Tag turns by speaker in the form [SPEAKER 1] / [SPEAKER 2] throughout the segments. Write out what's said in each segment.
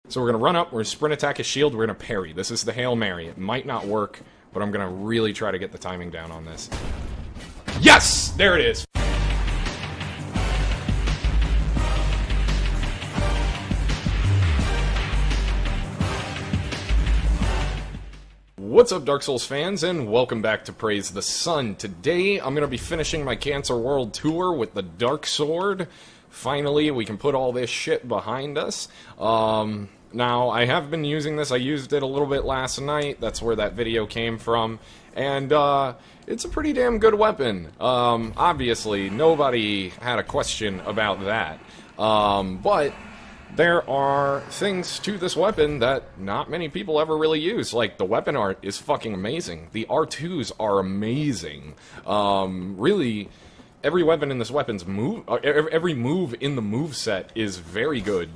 [SPEAKER 1] So we're going to run up, we're going to sprint attack his shield, we're going to parry. This is the Hail Mary. It might not work, but I'm going to really try to get the timing down on this. Yes! There it is! What's up, Dark Souls fans, and welcome back to Praise the Sun. Today, I'm going to be finishing my Cancer World Tour with the Dark Sword. Finally, we can put all this shit behind us. Now, I have been using this. I used it a little bit last night. That's where that video came from. And, it's a pretty damn good weapon. Obviously, nobody had a question about that. But there are things to this weapon that not many people ever really use. Like, the weapon art is fucking amazing. The R2s are amazing. Really, every weapon in this weapon's move, every move in the moveset is very good.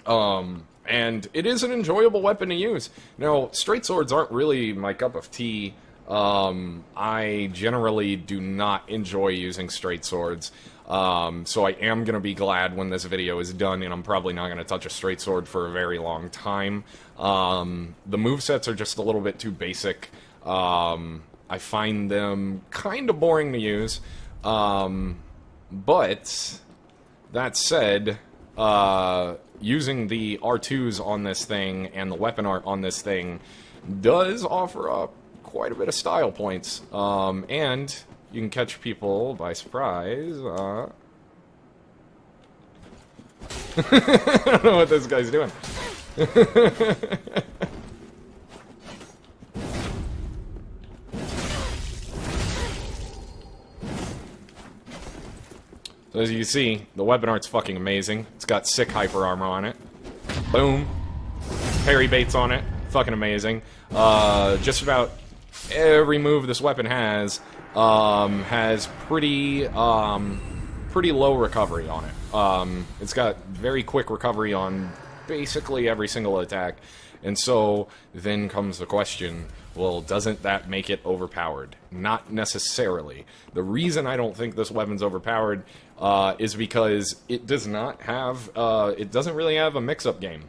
[SPEAKER 1] And it is an enjoyable weapon to use. Now, straight swords aren't really my cup of tea. I generally do not enjoy using straight swords. So I am going to be glad when this video is done, and I'm probably not going to touch a straight sword for a very long time. The movesets are just a little bit too basic. I find them kind of boring to use. But, that said, using the R2s on this thing and the weapon art on this thing does offer up quite a bit of style points. And you can catch people by surprise. I don't know what this guy's doing. So as you can see, the weapon art's fucking amazing. It's got sick hyper armor on it. Boom. Parry baits on it. Fucking amazing. Just about every move this weapon has pretty low recovery on it. It's got very quick recovery on basically every single attack. And so then comes the question, well, doesn't that make it overpowered? Not necessarily. The reason I don't think this weapon's overpowered is because it does not have, it doesn't really have a mix-up game.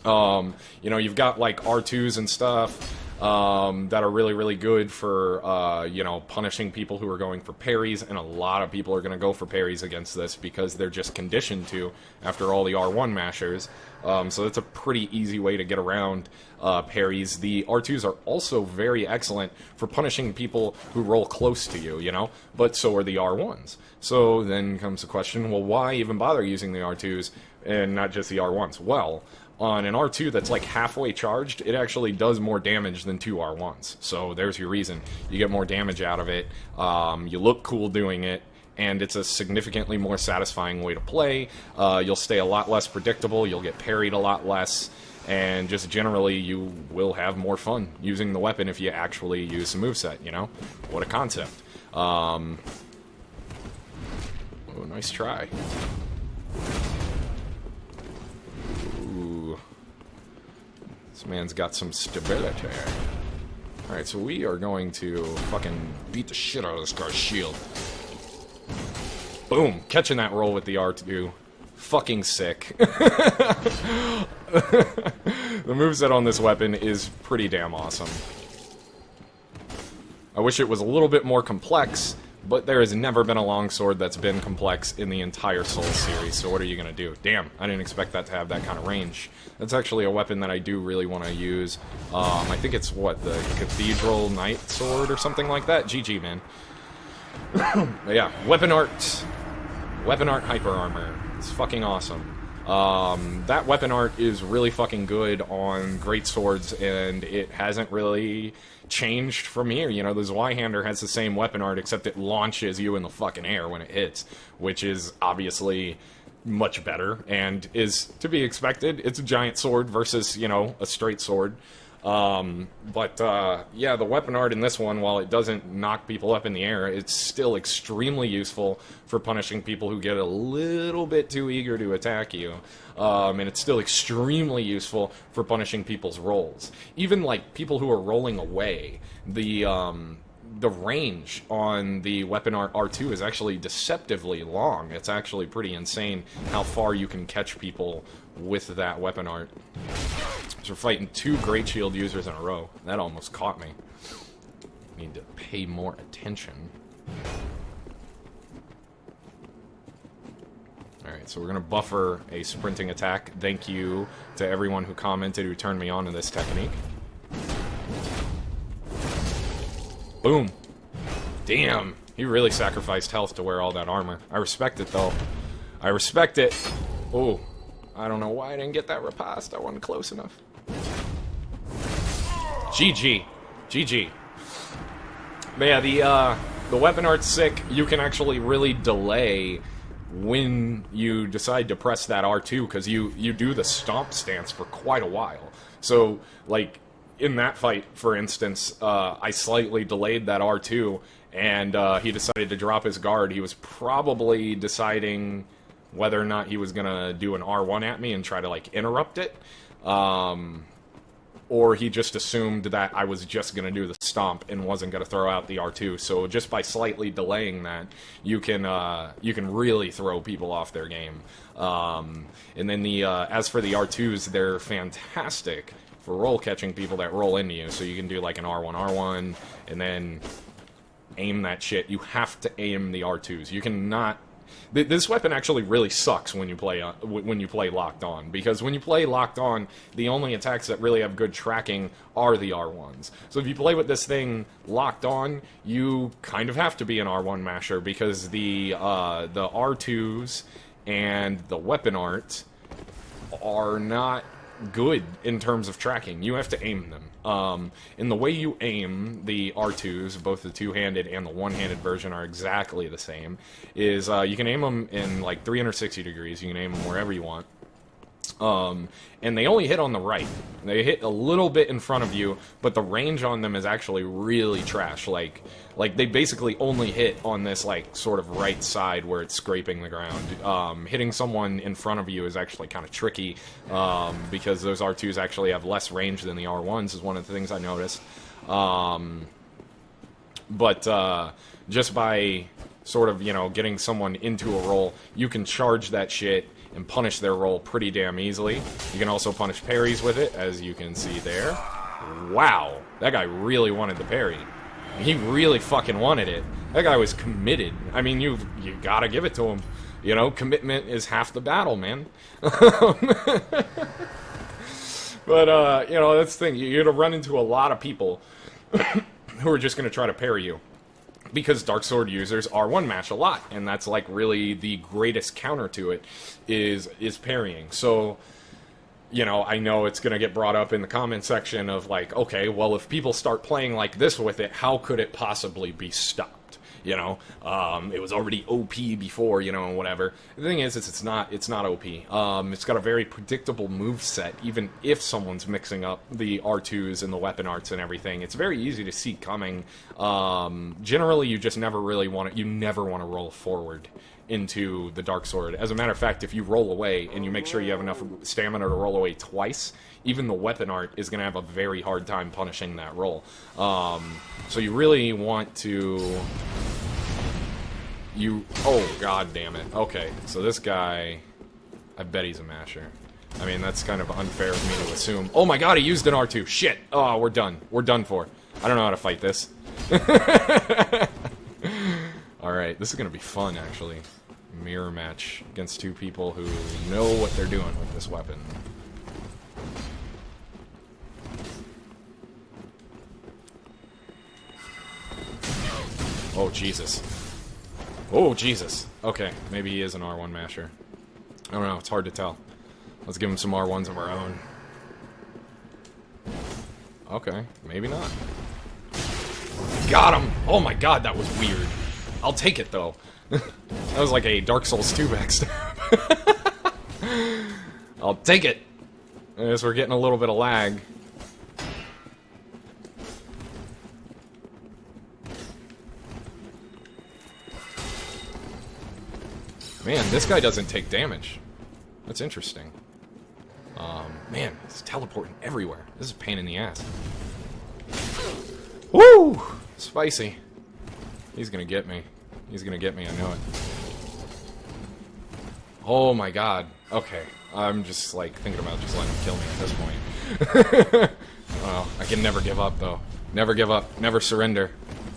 [SPEAKER 1] You know, you've got like R2s and stuff that are really, really good for, you know, punishing people who are going for parries, and a lot of people are going to go for parries against this because they're just conditioned to after all the R1 mashers. So that's a pretty easy way to get around parries. The R2s are also very excellent for punishing people who roll close to you, you know, but so are the R1s. So then comes the question, well, why even bother using the R2s and not just the R1s? Well, on an R2 that's like halfway charged, it actually does more damage than two R1s. So there's your reason. You get more damage out of it, you look cool doing it, and it's a significantly more satisfying way to play. You'll stay a lot less predictable, you'll get parried a lot less, and just generally you will have more fun using the weapon if you actually use the moveset, you know? What a concept. Oh, nice try. This man's got some stability. Alright, so we are going to fucking beat the shit out of this guy's shield. Boom! Catching that roll with the R2. Fucking sick. The moveset on this weapon is pretty damn awesome. I wish it was a little bit more complex, but there has never been a longsword that's been complex in the entire Souls series, so what are you gonna do? Damn, I didn't expect that to have that kind of range. That's actually a weapon that I do really want to use. I think it's, what, the Cathedral Knight Sword or something like that? GG, man. But yeah, weapon art hyper armor. It's fucking awesome. That weapon art is really fucking good on great swords, and it hasn't really changed from here. You know, the Zweihander has the same weapon art, except it launches you in the fucking air when it hits, which is obviously much better and is to be expected. It's a giant sword versus, you know, a straight sword. Yeah, the weapon art in this one, while it doesn't knock people up in the air, it's still extremely useful for punishing people who get a little bit too eager to attack you. And it's still extremely useful for punishing people's rolls. Even, like, people who are rolling away, the range on the weapon art R2 is actually deceptively long. It's actually pretty insane how far you can catch people with that weapon art. So we're fighting 2 Great Shield users in a row. That almost caught me. Need to pay more attention. Alright, so we're going to buffer a sprinting attack. Thank you to everyone who commented who turned me on to this technique. Boom. Damn. He really sacrificed health to wear all that armor. I respect it, though. I respect it. Oh, I don't know why I didn't get that riposte. I wasn't close enough. GG. GG. But yeah, the weapon art's sick. You can actually really delay when you decide to press that R2, because you do the stomp stance for quite a while. So, like, in that fight, for instance, I slightly delayed that R2, and he decided to drop his guard. He was probably deciding whether or not he was going to do an R1 at me and try to, like, interrupt it. Or he just assumed that I was just going to do the stomp and wasn't going to throw out the R2. So just by slightly delaying that, you can really throw people off their game. And then the as for the R2s, they're fantastic for roll catching people that roll into you. So you can do like an R1, and then aim that shit. You have to aim the R2s. You cannot... This weapon actually really sucks when you play locked on, because when you play locked on, the only attacks that really have good tracking are the R1s. So if you play with this thing locked on, you kind of have to be an R1 masher, because the R2s and the weapon art are not good in terms of tracking. You have to aim them. And the way you aim the R2s, both the two-handed and the one-handed version are exactly the same, is you can aim them in like 360 degrees. You can aim them wherever you want. And they only hit on the right. They hit a little bit in front of you, but the range on them is actually really trash. Like they basically only hit on this like sort of right side where it's scraping the ground. Hitting someone in front of you is actually kind of tricky, because those R2s actually have less range than the R1s, is one of the things I noticed. But just by sort of, getting someone into a roll, you can charge that shit and punish their roll pretty damn easily. You can also punish parries with it, as you can see there. Wow, that guy really wanted the parry. He really fucking wanted it. That guy was committed. I mean, you gotta give it to him. Commitment is half the battle, man. But, that's the thing. You're gonna run into a lot of people who are just gonna try to parry you, because Dark Sword users R1 match a lot, and that's like really the greatest counter to it is parrying. So, I know it's going to get brought up in the comment section of like, okay, well, if people start playing like this with it, how could it possibly be stopped? It was already OP before, and whatever. The thing is, it's not OP. It's got a very predictable move set, even if someone's mixing up the R2s and the weapon arts and everything. It's very easy to see coming. Generally, you just never really want to roll forward into the Dark Sword. As a matter of fact, if you roll away and you make sure you have enough stamina to roll away twice, even the weapon art is going to have a very hard time punishing that roll. So you really want to... Oh, god damn it. Okay, so this guy... I bet he's a masher. I mean, that's kind of unfair of me to assume. Oh my god, he used an R2. Shit! Oh, we're done. We're done for. I don't know how to fight this. Alright, this is going to be fun, actually. Mirror match against two people who know what they're doing with this weapon. Oh, Jesus. Oh, Jesus. Okay, maybe he is an R1 masher. I don't know, it's hard to tell. Let's give him some R1s of our own. Okay, maybe not. Got him! Oh my god, that was weird. I'll take it, though. That was like a Dark Souls 2 backstab. I'll take it! I guess we're getting a little bit of lag. Man, this guy doesn't take damage. That's interesting. Man, he's teleporting everywhere. This is a pain in the ass. Woo! Spicy. He's gonna get me. He's gonna get me, I know it. Oh my god. Okay. I'm just, like, thinking about just letting him kill me at this point. Well, I can never give up, though. Never give up. Never surrender.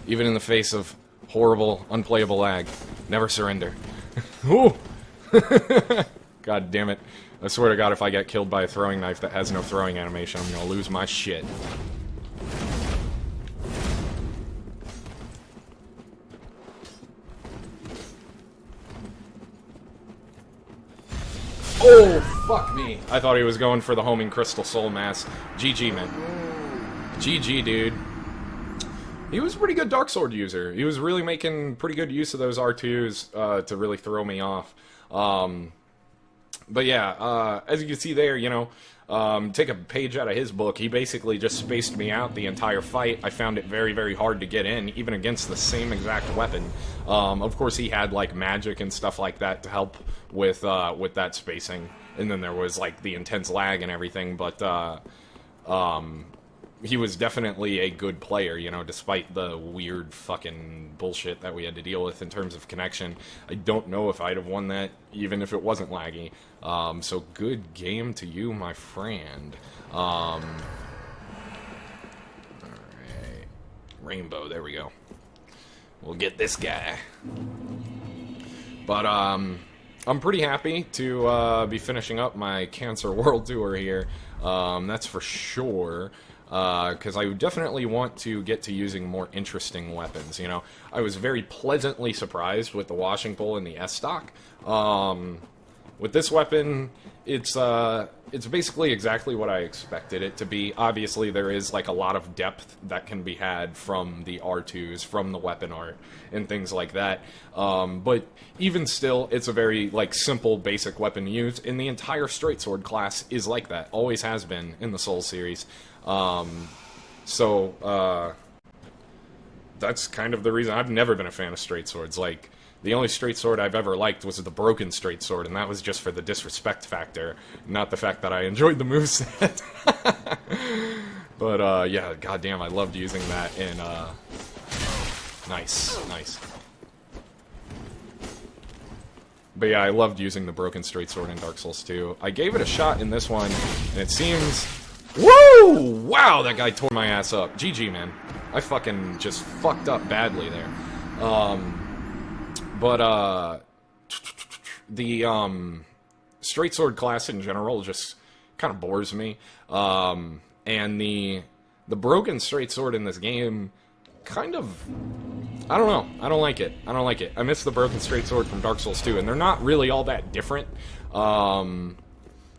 [SPEAKER 1] Even in the face of horrible, unplayable lag. Never surrender. Ooh! God damn it. I swear to God, if I get killed by a throwing knife that has no throwing animation, I'm gonna lose my shit. Oh, fuck me. I thought he was going for the homing crystal soul mass. GG, man. GG, dude. He was a pretty good Dark Sword user. He was really making pretty good use of those R2s to really throw me off. But yeah, as you can see there, you know, take a page out of his book. He basically just spaced me out the entire fight. I found it very, very hard to get in, even against the same exact weapon. Of course, he had, like, magic and stuff like that to help with that spacing. And then there was, like, the intense lag and everything, but, he was definitely a good player, you know, despite the weird fucking bullshit that we had to deal with in terms of connection. I don't know if I'd have won that, even if it wasn't laggy. So good game to you, my friend. Alright. Rainbow, there we go. We'll get this guy. But, I'm pretty happy to, be finishing up my Cancer World Tour here. That's for sure. Because I definitely want to get to using more interesting weapons, you know. I was very pleasantly surprised with the washing pole and the S-Stock. With this weapon, it's basically exactly what I expected it to be. Obviously, there is, like, a lot of depth that can be had from the R2s, from the weapon art, and things like that. But even still, it's a very, like, simple, basic weapon to use, and the entire Straight Sword class is like that. Always has been in the Soul series. That's kind of the reason. I've never been a fan of straight swords. Like, the only straight sword I've ever liked was the broken straight sword, and that was just for the disrespect factor, not the fact that I enjoyed the moveset. But, yeah, goddamn, I loved using that in, nice. But yeah, I loved using the broken straight sword in Dark Souls 2. I gave it a shot in this one, and it seems... Woo! Wow, that guy tore my ass up. GG, man. I fucking just fucked up badly there. The straight sword class in general just kind of bores me. And the broken straight sword in this game kind of... I don't know. I don't like it. I miss the broken straight sword from Dark Souls 2, and they're not really all that different.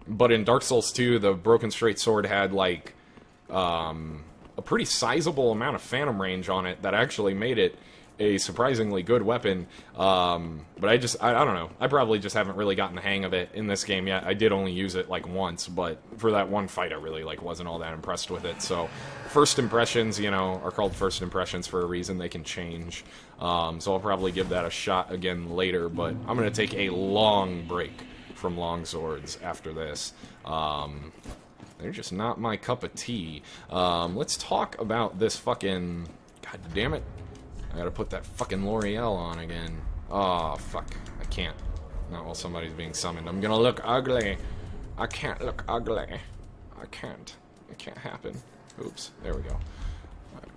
[SPEAKER 1] But in Dark Souls 2, the broken straight sword had, like, a pretty sizable amount of phantom range on it that actually made it a surprisingly good weapon. But I don't know. I probably just haven't really gotten the hang of it in this game yet. I did only use it, like, once, but for that one fight, I really, like, wasn't all that impressed with it. So, first impressions, you know, are called first impressions for a reason. They can change. So I'll probably give that a shot again later, but I'm gonna take a long break from long swords after this. They're just not my cup of tea. Let's talk about this fucking... God damn it. I gotta put that fucking L'Oreal on again. Oh, fuck. I can't. Not while somebody's being summoned. I'm gonna look ugly. I can't look ugly. I can't. It can't happen. Oops. There we go.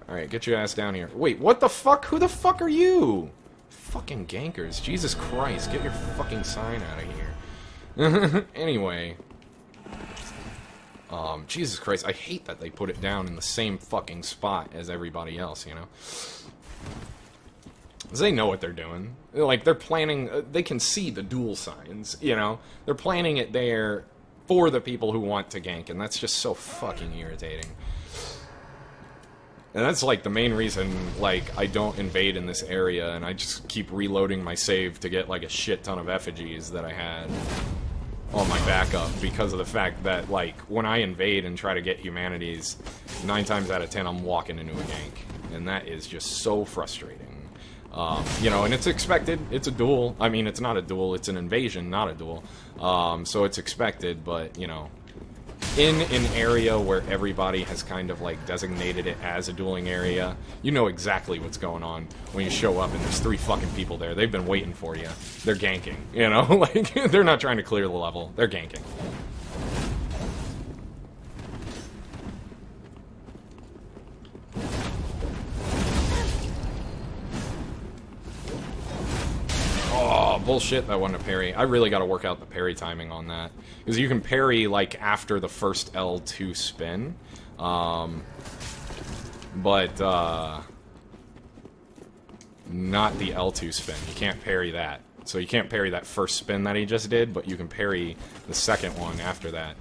[SPEAKER 1] Alright, get your ass down here. Wait, what the fuck? Who the fuck are you? Fucking gankers. Jesus Christ. Get your fucking sign out of here. Anyway. Jesus Christ, I hate that they put it down in the same fucking spot as everybody else, you know? 'Cause they know what they're doing. Like, they're planning, they can see the dual signs, you know? They're planning it there for the people who want to gank, and that's just so fucking irritating. And that's, like, the main reason, like, I don't invade in this area, and I just keep reloading my save to get, like, a shit ton of effigies that I had on my backup, because of the fact that, like, when I invade and try to get humanities, 9 times out of 10 I'm walking into a gank, and that is just so frustrating. You know, and it's expected. It's a duel. I mean, it's not a duel. It's an invasion, not a duel. So it's expected, but, you know, in an area where everybody has kind of like designated it as a dueling area, you know exactly what's going on when you show up and there's 3 fucking people there. They've been waiting for you. They're ganking, you know? Like, they're not trying to clear the level. They're ganking. Oh, bullshit, that wasn't a parry. I really gotta work out the parry timing on that. Because you can parry, like, after the first L2 spin. But, not the L2 spin. You can't parry that. So you can't parry that first spin that he just did, but you can parry the second one after that.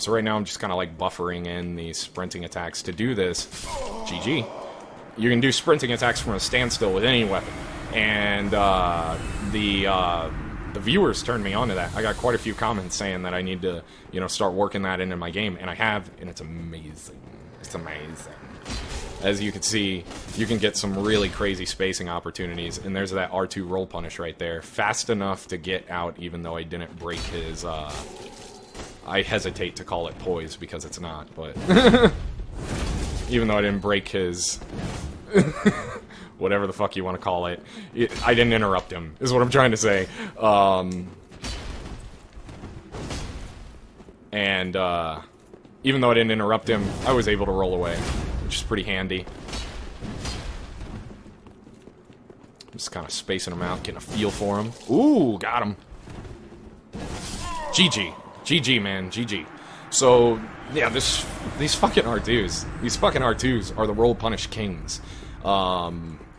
[SPEAKER 1] So right now I'm just kind of, like, buffering in these sprinting attacks. To do this, GG. You can do sprinting attacks from a standstill with any weapon. And the viewers turned me on to that. I got quite a few comments saying that I need to, you know, start working that into my game, and I have, and it's amazing. It's amazing. As you can see, you can get some really crazy spacing opportunities, and there's that R2 roll punish right there. Fast enough to get out, even though I didn't break his, I hesitate to call it poise, because it's not, but... even though I didn't break his... whatever the fuck you want to call it. I didn't interrupt him, is what I'm trying to say. Even though I didn't interrupt him, I was able to roll away, which is pretty handy. Just kind of spacing him out, getting a feel for him. Ooh, got him. GG. GG, man. GG. So, yeah, these fucking R2s. These fucking R2s are the roll punish kings.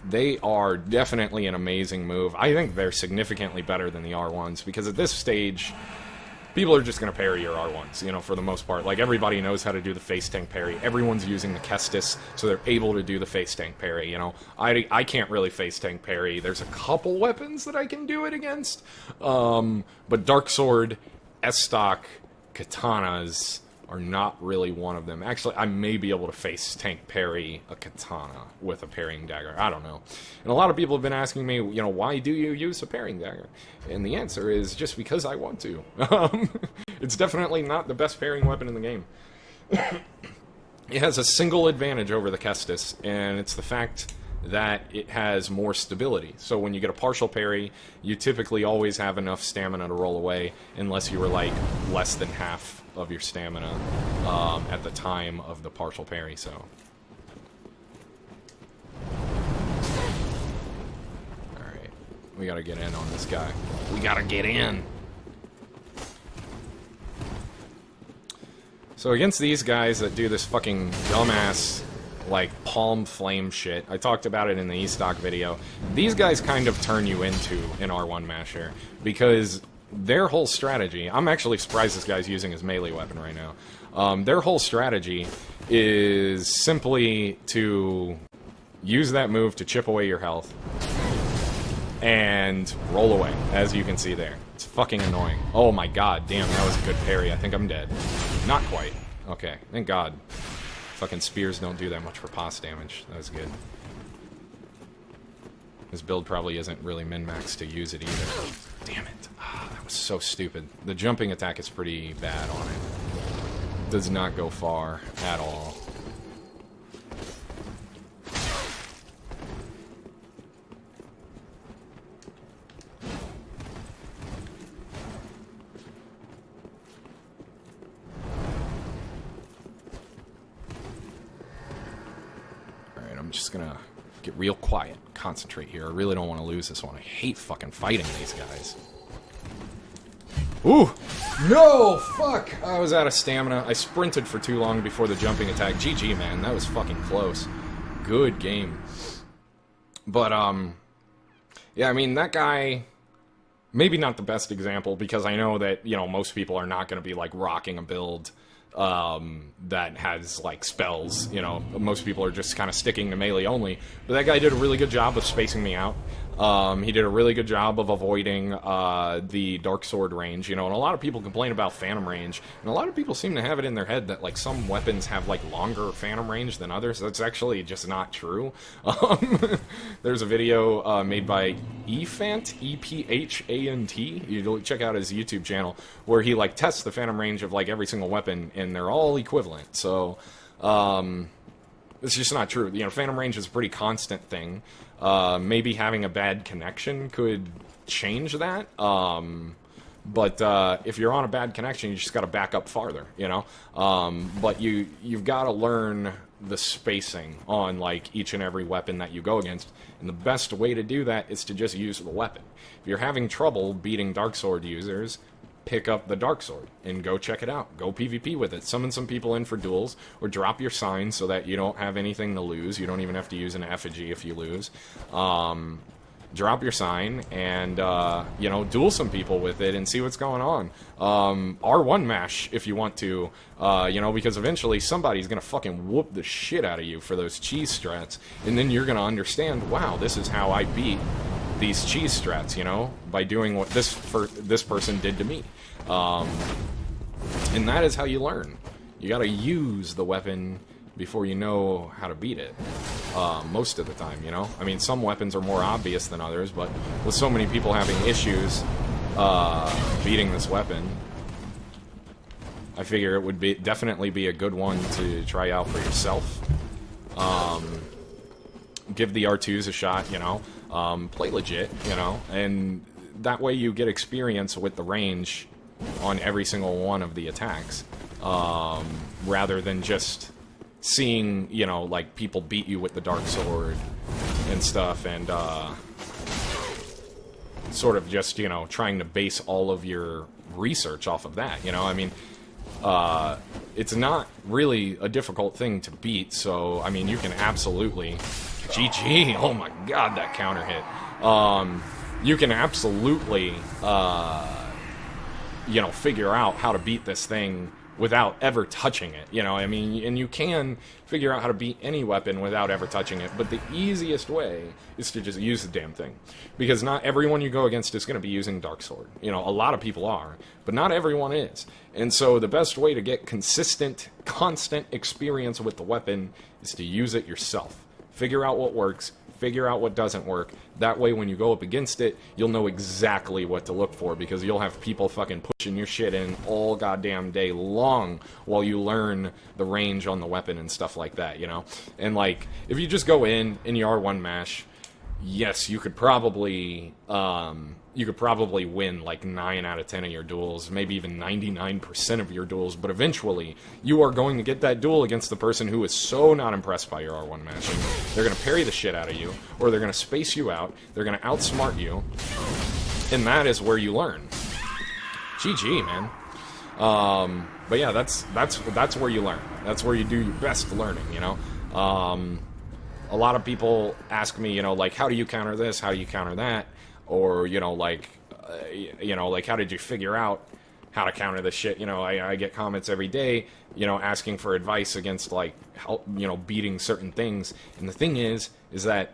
[SPEAKER 1] They are definitely an amazing move. I think they're significantly better than the R1s, because at this stage, people are just going to parry your R1s, you know, for the most part. Like, everybody knows how to do the face tank parry. Everyone's using the Kestis, so they're able to do the face tank parry, you know. I can't really face tank parry. There's a couple weapons that I can do it against, but Dark Sword, S-Stock, katanas are not really one of them. Actually, I may be able to face tank parry a katana with a parrying dagger. I don't know. And a lot of people have been asking me, you know, why do you use a parrying dagger? And the answer is just because I want to. It's definitely not the best parrying weapon in the game. It has a single advantage over the Kestis, and it's the fact that it has more stability. So when you get a partial parry, you typically always have enough stamina to roll away, unless you were like less than half of your stamina at the time of the partial parry. So alright, we gotta get in on this guy. We gotta get in. So against these guys that do this fucking dumbass like palm flame shit, I talked about it in the E-Stock video, these guys kind of turn you into an R1 masher, because their whole strategy, I'm actually surprised this guy's using his melee weapon right now, their whole strategy is simply to use that move to chip away your health and roll away, as you can see there. It's fucking annoying. Oh my god, damn, that was a good parry. I think I'm dead. Not quite. Okay, thank god. Fucking spears don't do that much for pos damage. That was good. This build probably isn't really min-max to use it either. Damn it. Ah, that was so stupid. The jumping attack is pretty bad on it. Does not go far at all. I'm just gonna get real quiet, concentrate here. I really don't want to lose this one. I hate fucking fighting these guys. Ooh! No! Fuck! I was out of stamina. I sprinted for too long before the jumping attack. GG, man. That was fucking close. Good game. But, yeah, I mean, that guy... Maybe not the best example, because I know that, you know, most people are not gonna be, like, rocking a build that has, like, spells, you know. Most people are just kind of sticking to melee only. But that guy did a really good job of spacing me out. He did a really good job of avoiding the Dark Sword range, you know, and a lot of people complain about Phantom range, and a lot of people seem to have it in their head that, like, some weapons have, like, longer Phantom range than others. That's actually just not true. There's a video made by Ephant, E-P-H-A-N-T, you check out his YouTube channel, where he, like, tests the Phantom range of, like, every single weapon, and and they're all equivalent. So, it's just not true. You know, phantom range is a pretty constant thing. Maybe having a bad connection could change that. But if you're on a bad connection, you just got to back up farther, you know? But you've got to learn the spacing on, like, each and every weapon that you go against. And the best way to do that is to just use the weapon. If you're having trouble beating Dark Sword users, pick up the Dark Sword and go check it out. Go PvP with it. Summon some people in for duels, or drop your sign so that you don't have anything to lose. You don't even have to use an effigy if you lose. Drop your sign and, you know, duel some people with it and see what's going on. R1 mash if you want to, you know, because eventually somebody's gonna fucking whoop the shit out of you for those cheese strats, and then you're gonna understand, wow, this is how I beat these cheese strats, you know, by doing what this person did to me. And that is how you learn. You gotta use the weapon before you know how to beat it. Most of the time, you know? I mean, some weapons are more obvious than others, but with so many people having issues beating this weapon, I figure it would definitely be a good one to try out for yourself. Give the R2s a shot, you know? Play legit, you know? And that way you get experience with the range on every single one of the attacks, rather than just seeing, you know, like, people beat you with the Dark Sword and stuff, and sort of just, you know, trying to base all of your research off of that, you know? I mean, it's not really a difficult thing to beat, so, I mean, you can absolutely... GG! Oh my god, that counter hit. You can absolutely, you know, figure out how to beat this thing without ever touching it, you know, I mean, and you can figure out how to beat any weapon without ever touching it, but the easiest way is to just use the damn thing, because not everyone you go against is going to be using Dark Sword. You know, a lot of people are, but not everyone is, and so the best way to get consistent, constant experience with the weapon is to use it yourself. Figure out what works, figure out what doesn't work. That way, when you go up against it, you'll know exactly what to look for, because you'll have people fucking pushing your shit in all goddamn day long while you learn the range on the weapon and stuff like that, you know? And, like, if you just go in and you R1 mash, yes, you could probably win, like, 9 out of 10 of your duels, maybe even 99% of your duels, but eventually, you are going to get that duel against the person who is so not impressed by your R1 mashing. They're going to parry the shit out of you, or they're going to space you out, they're going to outsmart you, and that is where you learn. GG, man. But yeah, that's where you learn. That's where you do your best learning, you know? A lot of people ask me, you know, like, how do you counter this? How do you counter that? Or, you know, like, how did you figure out how to counter this shit? You know, I get comments every day, you know, asking for advice against, like, how, you know, beating certain things. And the thing is that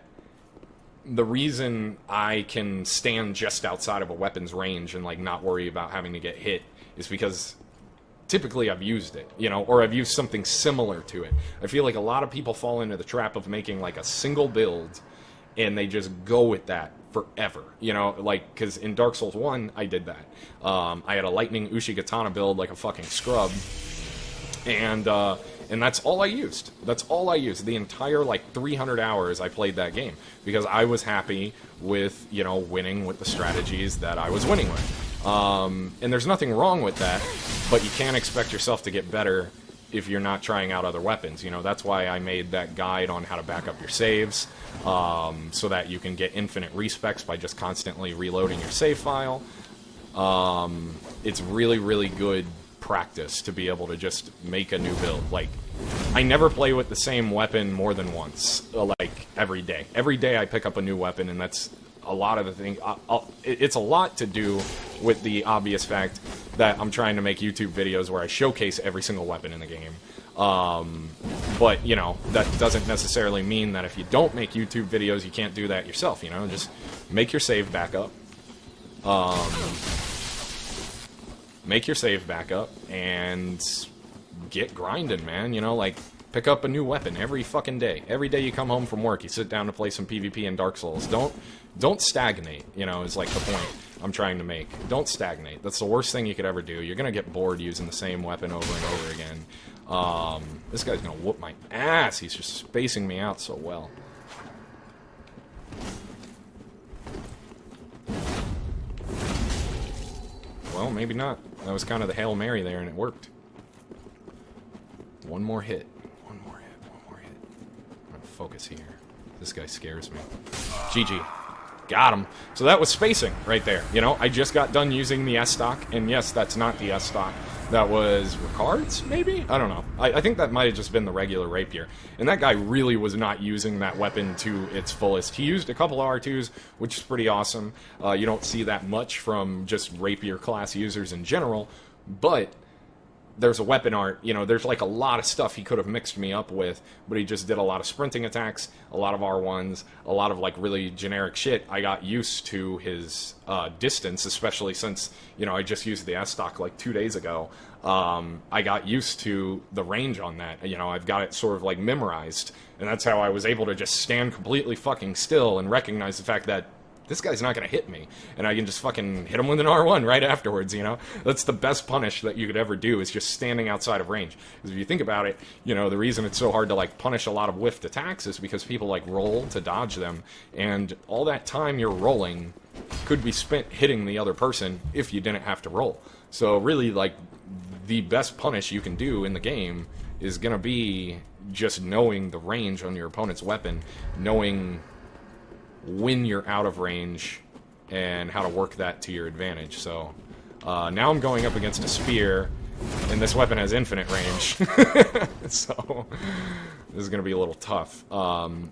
[SPEAKER 1] the reason I can stand just outside of a weapon's range and, like, not worry about having to get hit is because typically I've used it, you know, or I've used something similar to it. I feel like a lot of people fall into the trap of making, like, a single build, and they just go with that forever, you know, like, because in Dark Souls 1, I did that. I had a Lightning Uchigatana build like a fucking scrub, and that's all I used. That's all I used. The entire, like, 300 hours I played that game, because I was happy with, you know, winning with the strategies that I was winning with. And there's nothing wrong with that, but you can't expect yourself to get better if you're not trying out other weapons. You know, that's why I made that guide on how to back up your saves, so that you can get infinite respecs by just constantly reloading your save file. It's really, really good practice to be able to just make a new build. Like, I never play with the same weapon more than once, like, every day. Every day I pick up a new weapon, and that's a lot of the thing. It's a lot to do with the obvious fact that I'm trying to make YouTube videos where I showcase every single weapon in the game. But, you know, that doesn't necessarily mean that if you don't make YouTube videos, you can't do that yourself, you know? Just make your save backup. Make your save backup and get grinding, man. You know, like, pick up a new weapon every fucking day. Every day you come home from work, you sit down to play some PvP in Dark Souls. Don't stagnate, you know, is like the point. I'm trying to make. Don't stagnate. That's the worst thing you could ever do. You're gonna get bored using the same weapon over and over again. This guy's gonna whoop my ass. He's just spacing me out so well. Well, maybe not. That was kind of the Hail Mary there, and it worked. One more hit. One more hit. One more hit. I'm gonna focus here. This guy scares me. GG. Got him. So that was spacing right there. You know, I just got done using the S-Stock, and yes, that's not the S-Stock. That was Ricard's, maybe? I don't know. I think that might have just been the regular rapier. And that guy really was not using that weapon to its fullest. He used a couple of R2s, which is pretty awesome. You don't see that much from just rapier class users in general, but there's a weapon art, you know, there's like a lot of stuff he could have mixed me up with, but he just did a lot of sprinting attacks, a lot of R1s, a lot of like really generic shit. I got used to his distance, especially since, you know, I just used the S-Stock like 2 days ago. I got used to the range on that. You know, I've got it sort of like memorized, and that's how I was able to just stand completely fucking still and recognize the fact that this guy's not going to hit me, and I can just fucking hit him with an R1 right afterwards, you know? That's the best punish that you could ever do, is just standing outside of range. Because if you think about it, you know, the reason it's so hard to, like, punish a lot of whiffed attacks is because people, like, roll to dodge them, and all that time you're rolling could be spent hitting the other person if you didn't have to roll. So really, like, the best punish you can do in the game is going to be just knowing the range on your opponent's weapon, knowing when you're out of range and how to work that to your advantage. So now I'm going up against a spear, and this weapon has infinite range. So this is going to be a little tough.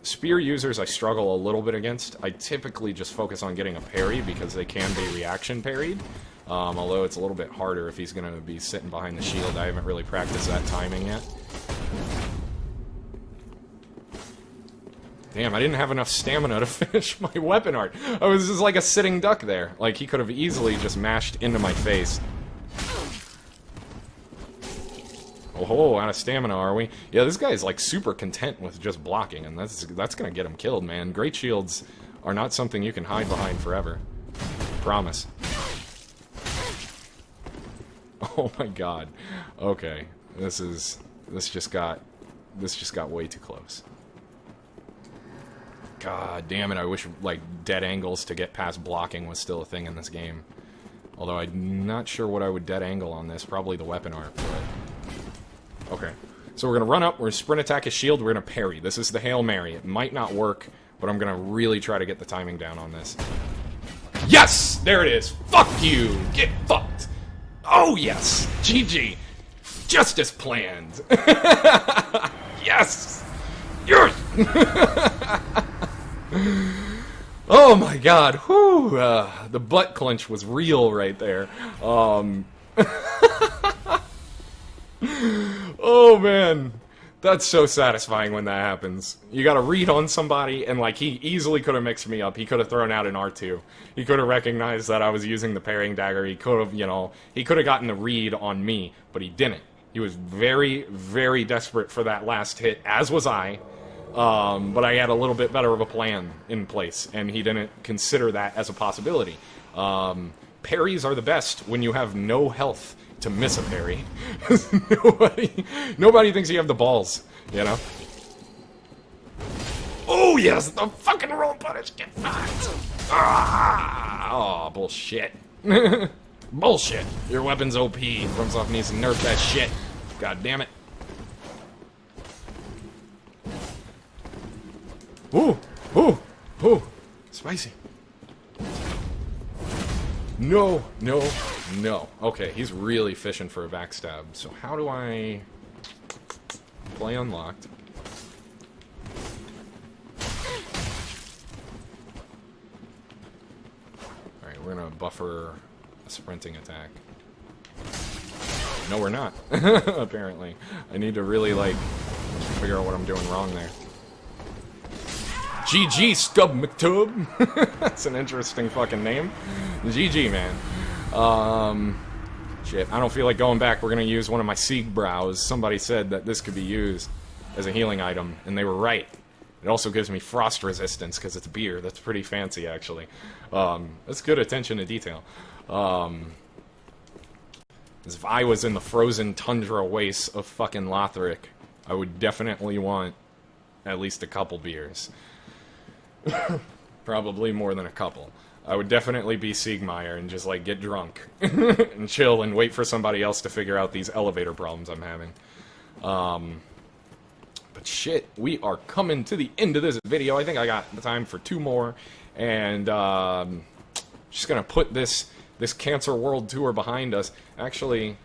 [SPEAKER 1] Spear users I struggle a little bit against. I typically just focus on getting a parry because they can be reaction parried. Although it's a little bit harder if he's going to be sitting behind the shield. I haven't really practiced that timing yet. Damn, I didn't have enough stamina to finish my weapon art. I was just like a sitting duck there. Like, he could have easily just mashed into my face. Oh, out of stamina, are we? Yeah, this guy is, like, super content with just blocking, and that's gonna get him killed, man. Great shields are not something you can hide behind forever. Promise. Oh my god. Okay. This just got way too close. God damn it, I wish, like, dead angles to get past blocking was still a thing in this game. Although I'm not sure what I would dead angle on this. Probably the weapon art, but... Okay. So we're gonna run up, we're gonna sprint attack his shield, we're gonna parry. This is the Hail Mary. It might not work, but I'm gonna really try to get the timing down on this. Yes! There it is! Fuck you! Get fucked! Oh, yes! GG! Just as planned! Yes! Yes! Oh my god, whew, the butt clench was real right there. Oh man, that's so satisfying when that happens. You gotta read on somebody, and like, he easily could have mixed me up. He could have thrown out an R2. He could have recognized that I was using the parrying dagger. He could have, you know, he could have gotten the read on me, but he didn't. He was very, very desperate for that last hit, as was I. But I had a little bit better of a plan in place, and he didn't consider that as a possibility. Parries are the best when you have no health to miss a parry. Nobody thinks you have the balls, you know? Oh, yes! The fucking roll punish! Get fucked! Ah! Oh, bullshit. Bullshit! Your weapon's OP. FromSoft needs to nerf that shit. God damn it. Ooh! Ooh! Ooh! Spicy. No! No! No. Okay, he's really fishing for a backstab. So how do I... play unlocked? Alright, we're gonna buffer a sprinting attack. No, we're not. Apparently. I need to really, like, figure out what I'm doing wrong there. GG, Stub McTub. That's an interesting fucking name. GG, man. Shit, I don't feel like going back. We're gonna use one of my Sieg brows. Somebody said that this could be used as a healing item, and they were right. It also gives me frost resistance because it's beer. That's pretty fancy, actually. That's good attention to detail. As if I was in the frozen tundra wastes of fucking Lothric, I would definitely want at least a couple beers. Probably more than a couple. I would definitely be Siegmeyer and just, like, get drunk and chill and wait for somebody else to figure out these elevator problems I'm having. But shit, we are coming to the end of this video. I think I got the time for 2 more. And, just gonna put this Cancer World Tour behind us. Actually,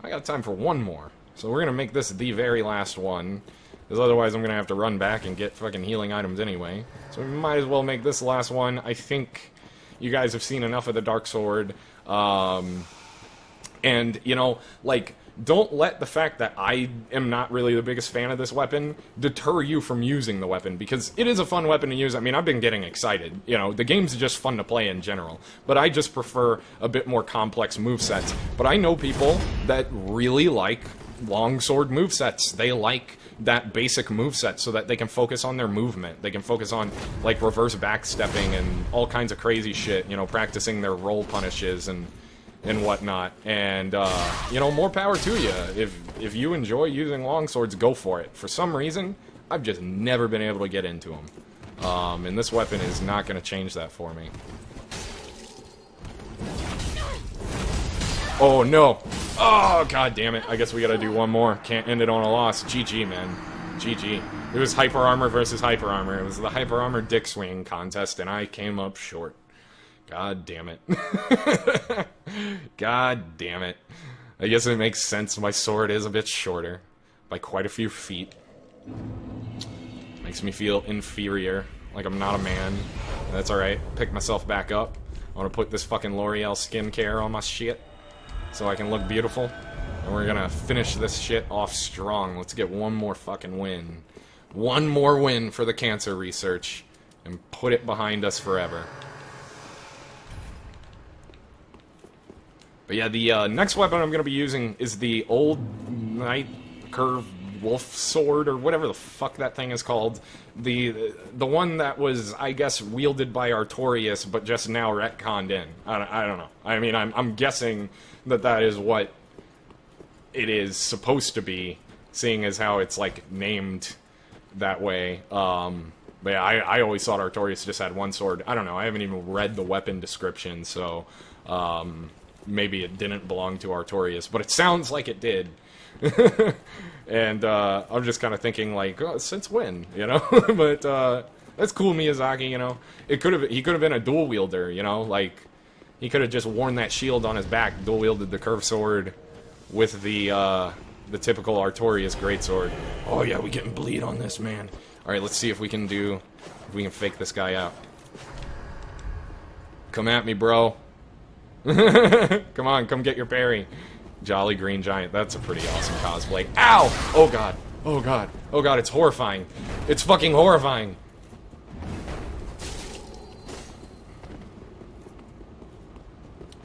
[SPEAKER 1] I got time for 1 more. So we're gonna make this the very last one. Because otherwise I'm gonna have to run back and get fucking healing items anyway. So we might as well make this the last one. I think you guys have seen enough of the Dark Sword. And, you know, like, don't let the fact that I am not really the biggest fan of this weapon deter you from using the weapon, because it is a fun weapon to use. I mean, I've been getting excited. You know, the game's just fun to play in general, but I just prefer a bit more complex movesets. But I know people that really like longsword movesets. They like that basic moveset so that they can focus on their movement. They can focus on, like, reverse backstepping and all kinds of crazy shit, you know, practicing their roll punishes and whatnot. And, you know, more power to you. If you enjoy using longswords, go for it. For some reason, I've just never been able to get into them. And this weapon is not going to change that for me. Oh, no. Oh, god damn it. I guess we gotta do 1 more. Can't end it on a loss. GG, man. GG. It was Hyper Armor versus Hyper Armor. It was the Hyper Armor Dick Swing contest, and I came up short. God damn it. God damn it. I guess it makes sense. My sword is a bit shorter. By quite a few feet. Makes me feel inferior. Like I'm not a man. That's alright. Pick myself back up. I want to put this fucking L'Oreal skincare on my shit, so I can look beautiful. And we're gonna finish this shit off strong. Let's get 1 more fucking win. 1 more win for the cancer research. And put it behind us forever. But yeah, the next weapon I'm gonna be using is the old Knight Curve Wolf Sword, or whatever the fuck that thing is called. The one that was, I guess, wielded by Artorias, but just now retconned in. I don't know. I mean, I'm guessing that is what it is supposed to be, seeing as how it's, like, named that way. But yeah, I always thought Artorias just had 1 sword. I don't know, I haven't even read the weapon description, so, maybe it didn't belong to Artorias, but it sounds like it did. And, I'm just kind of thinking, like, oh, since when, you know? But, that's cool, Miyazaki, you know? He could have been a dual wielder, you know? Like, he could have just worn that shield on his back, dual wielded the curved sword with the typical Artorias greatsword. Oh yeah, we getting bleed on this, man. Alright, let's see if we can fake this guy out. Come at me, bro. Come on, come get your parry. Jolly Green Giant, that's a pretty awesome cosplay. Ow! Oh god, oh god, oh god, it's horrifying. It's fucking horrifying.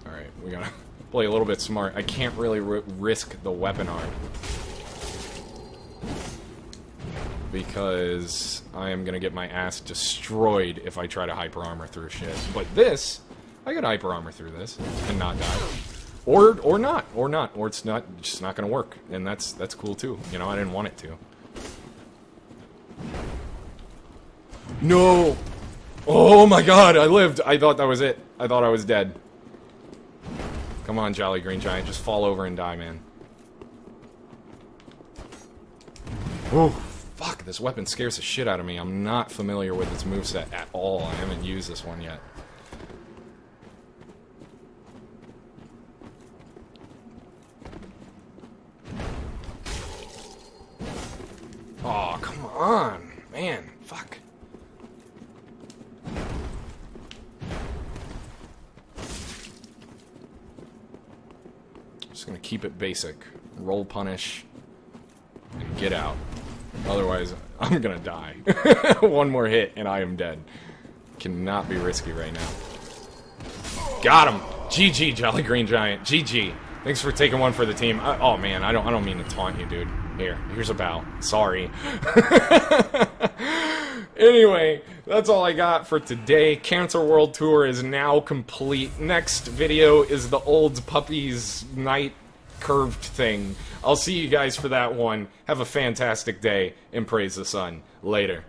[SPEAKER 1] Alright, we gotta play a little bit smart. I can't really risk the weapon art, because I am gonna get my ass destroyed if I try to hyper armor through shit. But this, I could hyper armor through this and not die. Or not, or it's just not gonna work, and that's cool too. You know, I didn't want it to. No! Oh my god, I lived! I thought that was it. I thought I was dead. Come on, Jolly Green Giant, just fall over and die, man. Oh, fuck, this weapon scares the shit out of me. I'm not familiar with its moveset at all. I haven't used this one yet. Oh, come on, man, fuck. Just gonna keep it basic. Roll punish, and get out. Otherwise, I'm gonna die. 1 more hit, and I am dead. Cannot be risky right now. Got him! GG, Jolly Green Giant. GG. Thanks for taking 1 for the team. Oh, man, I don't mean to taunt you, dude. Here's a bow. Sorry. Anyway, that's all I got for today. Cancer World Tour is now complete. Next video is the old puppies night curved thing. I'll see you guys for that one. Have a fantastic day, and praise the sun. Later.